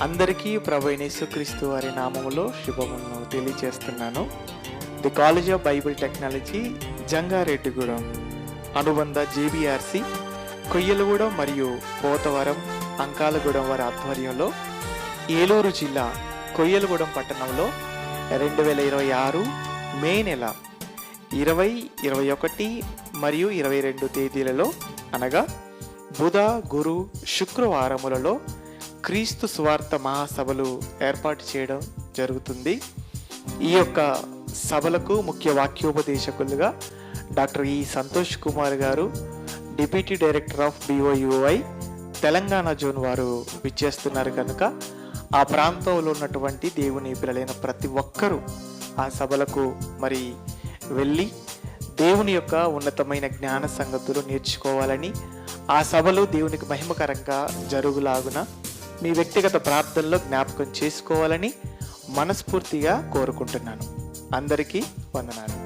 అందరికీ ప్రభు అయిన యేసుక్రీస్తు వారి నామములో శుభములను తెలియజేస్తున్నాను. The college of Bible technology, Jangareddygudem అనుబంధ JBRC, కొయ్యలగూడెం మరియు పోతవరం, అంకాలగూడెం వారి ఆధ్వర్యంలో ఏలూరు జిల్లా కొయ్యలగూడెం పట్టణంలో 2026 మే నెల 20, 21 మరియు 22 తేదీలలో అనగా బుధ, గురు, శుక్రవారములలో క్రీస్తు సువార్త మహాసభలు ఏర్పాటు చేయడం జరుగుతుంది. ఈ యొక్క సభలకు ముఖ్య వాక్యోపదేశకులుగా డాక్టర్ సంతోష్ కుమార్ గారు, deputy director of BOUI Telangana zone వారు విచ్చేస్తున్నారు కనుక ఆ ప్రాంతంలో ఉన్నటువంటి దేవుని పిల్లలైన ప్రతి ఒక్కరూ ఆ సభలకు మరి వెళ్ళి దేవుని యొక్క ఉన్నతమైన జ్ఞాన సంగతులు నేర్చుకోవాలని, ఆ సభలు దేవునికి మహిమకరంగా జరుగులాగున మీ వ్యక్తిగత ప్రార్థనలో జ్ఞాపకం చేసుకోవాలని మనస్ఫూర్తిగా కోరుకుంటున్నాను. అందరికీ వందనాలు.